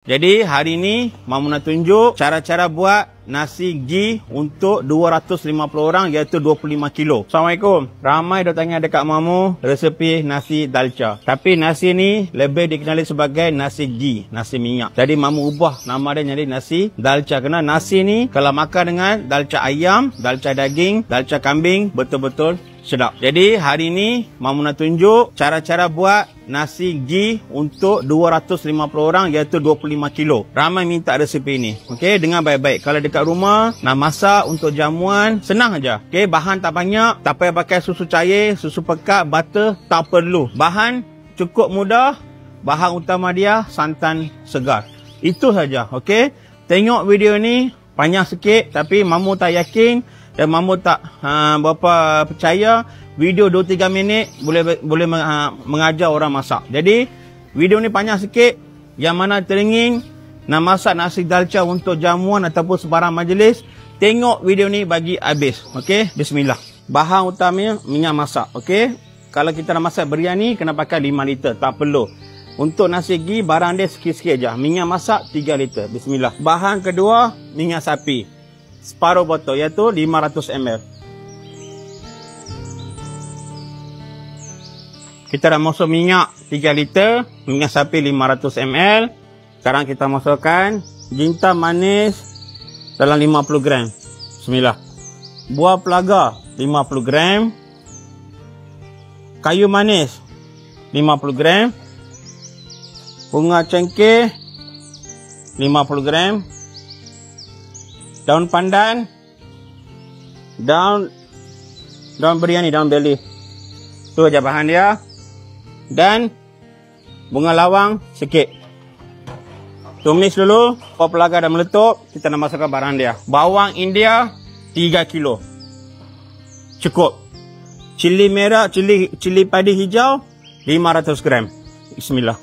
Jadi hari ni Mamu nak tunjuk cara-cara buat nasi ghee untuk 250 orang iaitu 25 kilo. Assalamualaikum. Ramai dah tanya dekat Mamu resepi nasi dalca. Tapi nasi ni lebih dikenali sebagai nasi ghee, nasi minyak. Jadi Mamu ubah nama dia jadi nasi dalca. Kerana nasi ni kalau makan dengan dalca ayam, dalca daging, dalca kambing betul-betul sedap. Jadi hari ni Mamu nak tunjuk cara-cara buat nasi ghee untuk 250 orang iaitu 25 kilo. Ramai minta resepi ni. Okey, dengar baik-baik. Kalau dekat rumah nak masak untuk jamuan, senang aja. Okey, bahan tak banyak, tak payah pakai susu cair, susu pekat, butter, tak perlu. Bahan cukup mudah. Bahan utama dia santan segar. Itu saja. Okey. Tengok video ni panjang sikit tapi Mamu tak yakin dan Mamu tak berapa percaya video 2-3 minit boleh mengajar orang masak. Jadi video ni panjang sikit. Yang mana teringin nak masak nasi dalca untuk jamuan ataupun sebarang majlis, tengok video ni bagi habis. Okey, bismillah. Bahan utamanya minyak masak. Okey, kalau kita nak masak biryani kena pakai 5 liter, tak perlu. Untuk nasi ghee barang dia sikit-sikit aja. Minyak masak 3 liter. Bismillah. Bahan kedua minyak sapi. Separuh botol iaitu 500 ml. Kita dah masuk minyak 3 liter, minyak sapi 500 ml. Sekarang kita masukkan jintan manis dalam 50 gram. Bismillah. Buah pelaga 50 gram. Kayu manis 50 gram. Bunga cengkeh 50 gram. Daun pandan, daun biryani, daun beli. Itu aja bahan dia. Dan bunga lawang sikit. Tumis dulu. Buah pelaga dah meletup, kita nak masukkan barang dia. Bawang India 3 kilo. Cukup. Cili merah, cili padi hijau 500 gram. Bismillah.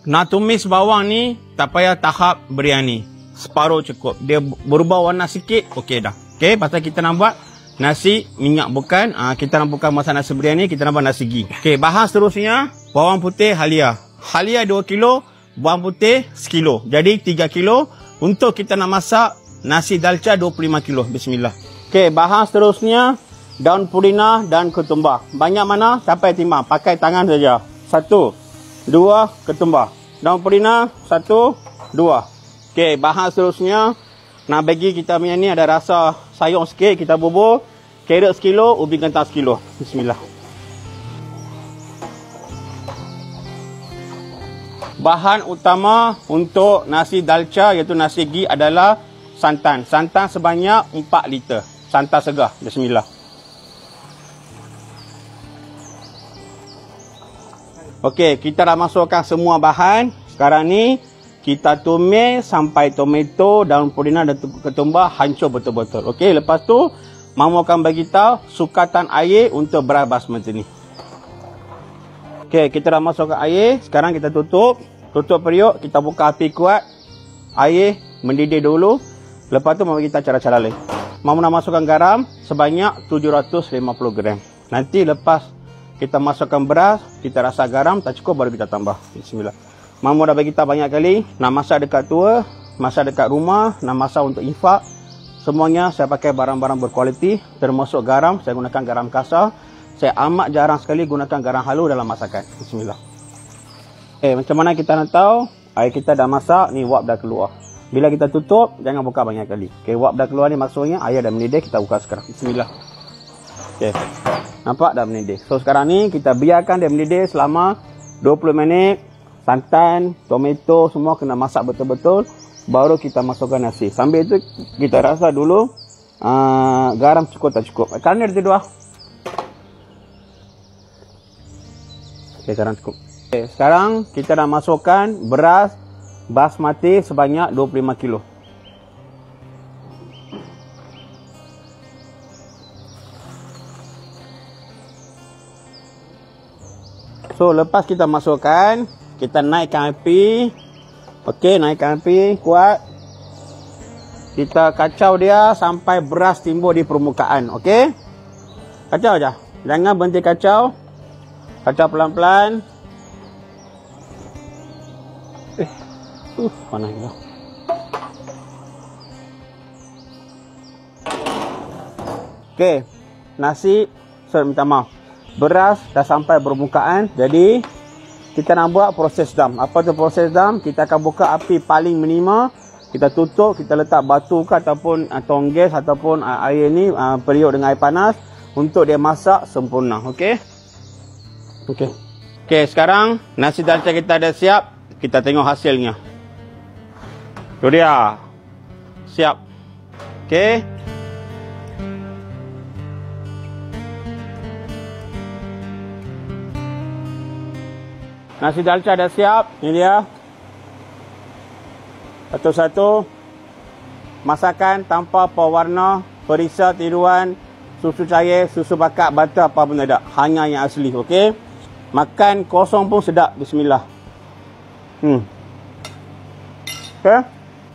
Nak tumis bawang ni tak payah tahap biryani. Separuh cukup. Dia berubah warna sikit, okey dah. Okey, pasal kita nak buat nasi minyak bukan. Kita nak bukan masak nasi biryani, kita nak buat nasi ghee. Okey, bahan seterusnya bawang putih halia. Halia 2 kilo, bawang putih 1 kilo. Jadi 3 kilo untuk kita nak masak nasi dalca 25 kilo. Bismillah. Okey, bahan seterusnya daun purina dan ketumbar. Banyak mana? Sampai timbang. Pakai tangan saja. 1, 2 ketumbar. Daun purina 1, 2. Okey, bahan seterusnya nak bagi kita punya ni ada rasa sayur sikit, kita bubur carrot 1 kilo, ubi kentang 1 kilo. Bismillah. Bahan utama untuk nasi dalca iaitu nasi ghee adalah santan. Santan sebanyak 4 liter. Santan segar. Bismillah. Okey, kita dah masukkan semua bahan. Sekarang ni kita tumis sampai tomato, daun purina dan ketumbar hancur betul-betul. Okey, lepas tu Mamu akan bagi tahu sukatan air untuk beras basmati ni. Okey, kita dah masukkan air. Sekarang kita tutup. Tutup periuk, kita buka api kuat. Air mendidih dulu. Lepas tu Mamu kita cara-cara lain. Mamu nak masukkan garam sebanyak 750 gram. Nanti lepas kita masukkan beras, kita rasa garam tak cukup baru kita tambah. Bismillah. Mamu dah bagi kita banyak kali. Nak masak dekat tua, masak dekat rumah, nak masak untuk infak. Semuanya saya pakai barang-barang berkualiti. Termasuk garam, saya gunakan garam kasar. Saya amat jarang sekali gunakan garam halus dalam masakan. Bismillah. Macam mana kita nak tahu air kita dah masak, ni wap dah keluar. Bila kita tutup, jangan buka banyak kali. Wap dah keluar ni maksudnya air dah mendidih, kita buka sekarang. Bismillah. Nampak dah mendidih. So sekarang ni kita biarkan dia mendidih selama 20 minit. Santan, tomato semua kena masak betul-betul. Baru kita masukkan nasi. Sambil itu kita rasa dulu garam cukup tak cukup. Kerana dia dua. Okey, garam cukup. Sekarang kita dah masukkan beras basmati sebanyak 25 kilo. So lepas kita masukkan, kita naikkan api. Okey, naikkan api kuat. Kita kacau dia sampai beras timbul di permukaan. Okey, kacau aja. Jangan berhenti kacau. Kacau pelan-pelan. Panas gila. Okey. Nasi, minta maaf. Beras dah sampai permukaan. Jadi, kita nak buat proses dam. Apa tu proses dam? Kita akan buka api paling minima. Kita tutup, kita letak batu ke ataupun tong gas ataupun air ni periuk dengan air panas untuk dia masak sempurna. Okey. Okey. Okey, sekarang nasi dalca kita dah siap. Kita tengok hasilnya. Tu dia. Siap. Okey. Nasi dalca dah siap. Ini dia. Satu-satu. Masakan tanpa pewarna, perisa, tiruan, susu cair, susu bakar, butter, apa pun tak ada. Hanya yang asli. Okey. Makan kosong pun sedap. Bismillah. Okey.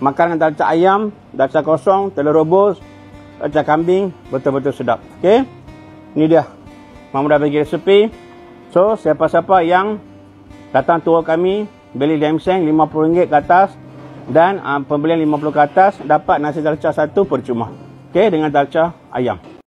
Makan dalca ayam, dalca kosong, telur rebus, dalca kambing. Betul-betul sedap. Okey. Ini dia. Mamu dah bagi resepi. So, siapa-siapa yang datang tour kami, beli ginseng RM50 ke atas dan pembelian RM50 ke atas dapat nasi dalca satu percuma. Okey, dengan dalca ayam.